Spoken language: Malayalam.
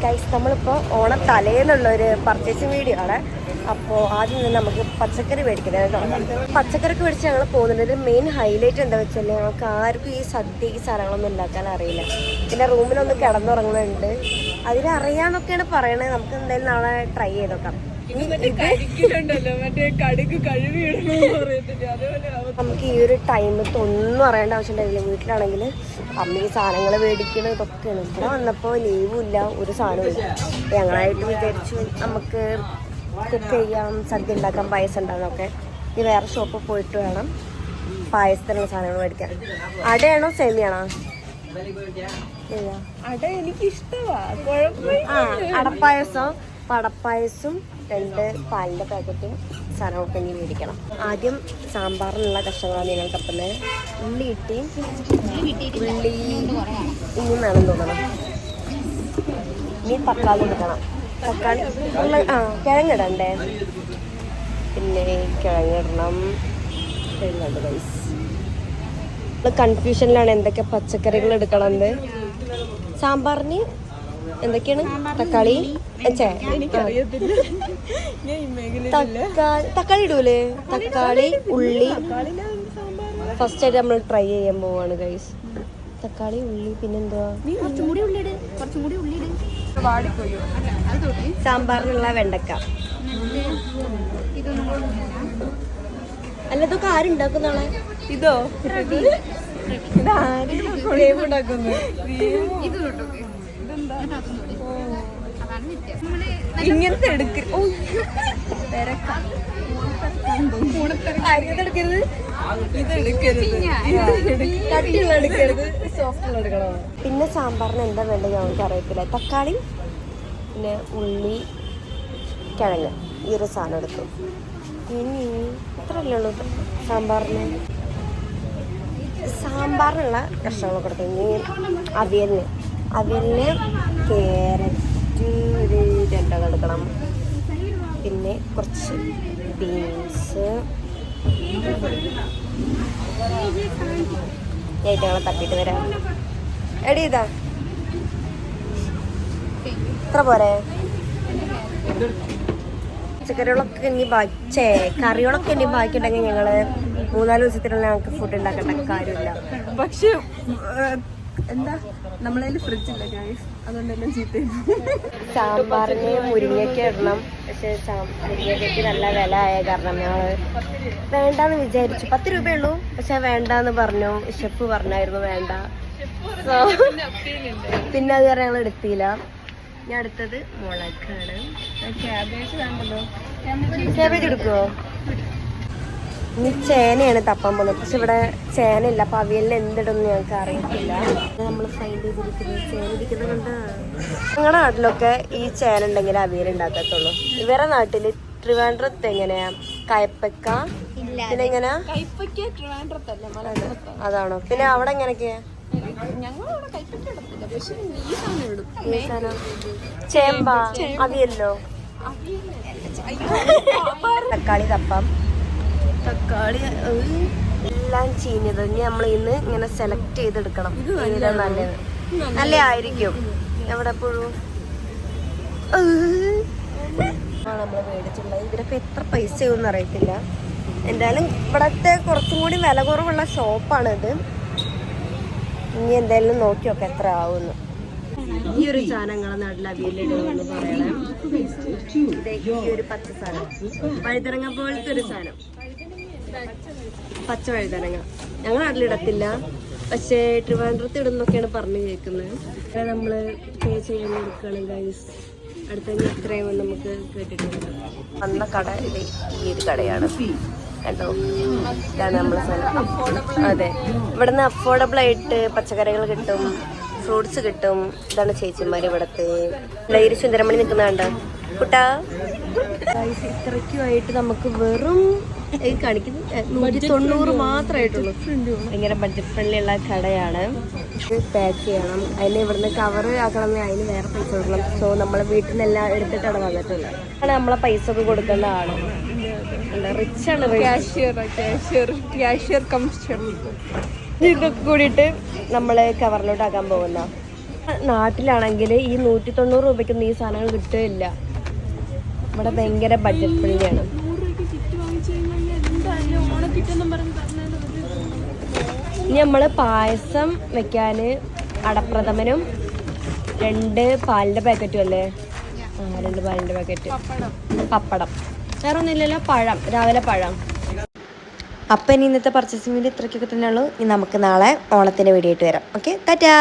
ഗൈസ് നമ്മളിപ്പോൾ ഓണത്തലേന്നുള്ളൊരു പർച്ചേസിങ് വീഡിയോ ആണ്. അപ്പോൾ ആദ്യം തന്നെ നമുക്ക് പച്ചക്കറി മേടിക്കുന്നത് തുടങ്ങാം. പച്ചക്കറിക്ക് മേടിച്ച് ഞങ്ങൾ പോകുന്നുണ്ട്. ഒരു മെയിൻ ഹൈലൈറ്റ് എന്താ വെച്ചാൽ ഞങ്ങൾക്ക് ആർക്കും ഈ സദ്യ ഈ സാധനങ്ങളൊന്നും ഉണ്ടാക്കാൻ അറിയില്ല. പിന്നെ റൂമിലൊന്ന് കിടന്നുറങ്ങുന്നുണ്ട്. അതിനറിയാന്നൊക്കെയാണ് പറയണത്. നമുക്ക് എന്തായാലും നാളെ ട്രൈ ചെയ്ത് നോക്കാം. നമുക്ക് ഈ ഒരു ടൈമത്ത് ഒന്നും അറിയേണ്ട ആവശ്യമുണ്ടായില്ല. വീട്ടിലാണെങ്കിൽ അമ്മ ഈ സാധനങ്ങൾ മേടിക്കണം ഇതൊക്കെയാണ്. ഇവിടെ വന്നപ്പോൾ ലീവും ഇല്ല, ഒരു സാധനവും ഇല്ല. ഞങ്ങളായിട്ട് വിചാരിച്ചു നമുക്ക് കുക്ക് ചെയ്യാം, സദ്യ ഉണ്ടാക്കാം, പായസം ഉണ്ടാകാനൊക്കെ. ഇനി വേറെ ഷോപ്പിൽ പോയിട്ട് വേണം പായസത്തിനുള്ള സാധനങ്ങൾ മേടിക്കാൻ. അടയാണോ സേമിയാണോ? അട എനിക്ക് ഇഷ്ടമാണ്. അടപ്പായസം, പടപ്പായസം, 2 പാലിൻ്റെ പാക്കറ്റും സാധനമൊക്കെ ഇനി മേടിക്കണം. ആദ്യം സാമ്പാറിനുള്ള കഷ്ണങ്ങളാണ് നിങ്ങൾ തപ്പുന്നത്. ഉള്ളി ഇട്ടി ഉള്ളി ഇനി വേണം തോന്നണം. ഇനി തക്കാളി എടുക്കണം. തക്കാളി കിഴങ്ങിടണ്ടേ? പിന്നെ കിഴങ്ങിടണം. കിഴങ്ങുണ്ട് ഗൈസ്. നമ്മൾ കൺഫ്യൂഷനിലാണ് എന്തൊക്കെ പച്ചക്കറികൾ എടുക്കണമെന്ന്. സാമ്പാറിന് എന്തൊക്കെയാണ്? തക്കാളി തക്കാളി ഇടൂലേ? തക്കാളി, ഉള്ളി. ഫസ്റ്റ് ആയിട്ട് നമ്മൾ ട്രൈ ചെയ്യാൻ പോവാണ് ഗൈസ്. തക്കാളി, ഉള്ളി, പിന്നെന്തുവാ? സാമ്പാറിനുള്ള വെണ്ടക്ക. അല്ല, ഇതൊക്കെ ആരുണ്ടാക്കുന്നാളെ? ഇതോ ഇങ്ങനത്തെ എടുക്കരുത്. പിന്നെ സാമ്പാറിന് എന്താ വേണ്ടത് ഞങ്ങൾക്ക് അറിയത്തില്ല. തക്കാളി, പിന്നെ ഉള്ളി, കിഴങ്ങ്, ഈ ഒരു സാധനം എടുക്കും. ഇനി ഇത്രയല്ലേ ഉള്ളൂ സാമ്പാറിനുള്ള കഷ്ണങ്ങളൊക്കെ എടുക്കും. ഇനി അവിയലിന് ക്യാരറ്റ് ഒരു 2 എടുക്കണം. പിന്നെ കുറച്ച് ബീൻസ്. ഞങ്ങളെ തപ്പിട്ട് വരാം. എടി ഇതാ ഇത്ര പോരെ? പച്ചക്കറികളൊക്കെ ഇനി കറികളൊക്കെ ഇനി ബാക്കിയുണ്ടെങ്കിൽ ഞങ്ങള് 3-4 ദിവസത്തിനുള്ള ഞങ്ങൾക്ക് ഫുഡ് ഉണ്ടാക്കേണ്ട കാര്യമില്ല. പക്ഷെ എന്താ നമ്മളതിൽ ഫ്രിഡ്ജില്ല ഗൈസ്, അതുകൊണ്ടെല്ലാം ചീത്ത. സാമ്പാറിന് മുരിങ്ങയ്ക്ക ഇടണം. പക്ഷെ മുരിങ്ങയ്ക്ക് നല്ല വില ആയ കാരണം ഞങ്ങള് വേണ്ടാന്ന് വിചാരിച്ചു. 10 രൂപയുള്ളൂ. പക്ഷെ വേണ്ടാന്ന് പറഞ്ഞു. ഷെഫ് പറഞ്ഞായിരുന്നു വേണ്ട. പിന്നെ അത് കാരണം ഞങ്ങൾ എടുത്തില്ല. ഞാൻ അടുത്തത് മുളകാണ്. ക്യാബേജ് വേണ്ടല്ലോ. ക്യാബേജ് എടുക്കുമോ? ഇനി ചേനയാണ് തപ്പാൻ പോകുന്നത്. പക്ഷെ ഇവിടെ ചേനയില്ല. അപ്പൊ അവിയലിന് എന്തിടുമെന്ന് ഞങ്ങൾക്ക് അറിയത്തില്ല. നമ്മൾ ഫൈൻഡ് ചെയ്തിരിക്കുന്നത് ചേന ഇരിക്കുന്നത് കൊണ്ട്. ഞങ്ങളുടെ നാട്ടിലൊക്കെ ഈ ചേന ഉണ്ടെങ്കിൽ അവിയൽ ഉണ്ടാക്കത്തുള്ളൂ. ഇവരുടെ നാട്ടില് ട്രിവാൻഡ്രത്ത് എങ്ങനെയാ? കയ്പ്പക്ക. പിന്നെ എങ്ങനെയാ? അതാണോ? പിന്നെ അവിടെ എങ്ങനെയൊക്കെയാ? ചേമ്പ അവിയല്ലോ. തക്കാളി തപ്പാം. തക്കാളി എല്ലാം ചീഞ്ഞത്. ഇനി നമ്മൾ ഇന്ന് ഇങ്ങനെ സെലക്ട് ചെയ്തെടുക്കണം. ഏതാ നല്ലത്? നല്ല ആയിരിക്കും. എവിടെ എപ്പോഴും നമ്മൾ മേടിച്ചിട്ടുള്ളത്. ഇതിനൊക്കെ എത്ര പൈസ ആവുമെന്ന് അറിയത്തില്ല. എന്തായാലും ഇവിടത്തെ കുറച്ചും കൂടി വില കുറവുള്ള ഷോപ്പാണിത്. ഇനി എന്തായാലും നോക്കി നോക്കാം എത്ര ആവുമെന്ന്. ഈ ഒരു സാധനം നിങ്ങളെ നാട്ടിൽ അവിയലിടുമെന്ന് പറയണേ. ഈ ഒരു പച്ച സാധനം, വഴുതനങ്ങ പോലത്തെ ഒരു സാധനം, പച്ച വഴുതനങ്ങ ഞങ്ങൾ നാട്ടിലിടത്തില്ല. പക്ഷേ ട്രിവാൻഡ്രത്ത് ഇടുന്നൊക്കെയാണ് പറഞ്ഞു കേൾക്കുന്നത്. നമ്മള് പേ ചെയ്യാൻ എടുക്കുകയാണ് ഗൈസ്. അടുത്ത ഇത്രയും നമുക്ക് കേട്ടിട്ടുണ്ട്. വന്ന കട ഈ ഒരു കടയാണ് കേട്ടോ. ഇതാണ് നമ്മളെ സ്ഥലം. അതെ, ഇവിടുന്ന് അഫോർഡബിൾ ആയിട്ട് പച്ചക്കറികൾ കിട്ടും, ഫ്രൂട്ട്സ് കിട്ടും. ഇതാണ് ചേച്ചിമാർ ഇവിടത്തെ. ഒരു സുന്ദരമണി നിൽക്കുന്ന കണ്ടോ കുട്ടാ? ഇത്രയ്ക്കുമായിട്ട് നമുക്ക് വെറും കാണിക്കുന്നു 190 മാത്രമായിട്ടുള്ളൂ. ഭയങ്കര ബഡ്ജറ്റ് ഫ്രണ്ട്ലി ഉള്ള കടയാണ്. പാക്ക് ചെയ്യണം. അതിന് ഇവിടുന്ന് കവർ ആക്കണമെങ്കിൽ അതിന് വേറെ പൈസ കൊടുക്കണം. സോ നമ്മളെ വീട്ടിൽ നിന്നെല്ലാം എടുത്തിട്ടാണ് വന്നിട്ടുള്ളത്. ആണ് നമ്മളെ പൈസ ഒക്കെ കൊടുക്കേണ്ട ആള്. റിച്ച് ആണ്. ഇതൊക്കെ കൂടിയിട്ട് നമ്മള് കവറിലോട്ട് ആക്കാൻ പോകുന്ന നാട്ടിലാണെങ്കിൽ ഈ 190 രൂപയ്ക്കൊന്നും ഈ സാധനങ്ങൾ കിട്ടുകയില്ല. ഇവിടെ ഭയങ്കര ബഡ്ജറ്റ് ഫ്രണ്ട്ലിയാണ്. 100 രൂപയ്ക്ക് കിറ്റ് വാങ്ങിച്ചു കഴിഞ്ഞാൽ എന്തായാലും ഓണക്കിറ്റെന്നും പറഞ്ഞ് പറഞ്ഞാൽ ഇനി നമ്മൾ പായസം വെക്കാൻ അടപ്രഥമനും 2 പാലിൻ്റെ പാക്കറ്റും അല്ലേ? 2 പാലിൻ്റെ പാക്കറ്റ്, പപ്പടം, വേറെ ഒന്നുമില്ലല്ലോ, പഴം, രാവിലെ പഴം. അപ്പം ഇനി ഇന്നത്തെ പർച്ചേസിംഗ് വീഡിയോ ഇത്രയ്ക്കൊക്കെ തന്നെയുള്ളൂ. ഇനി നമുക്ക് നാളെ ഓണത്തിൻ്റെ വീഡിയോ ആയിട്ട് വരാം. ഓക്കെ, ടാറ്റാ.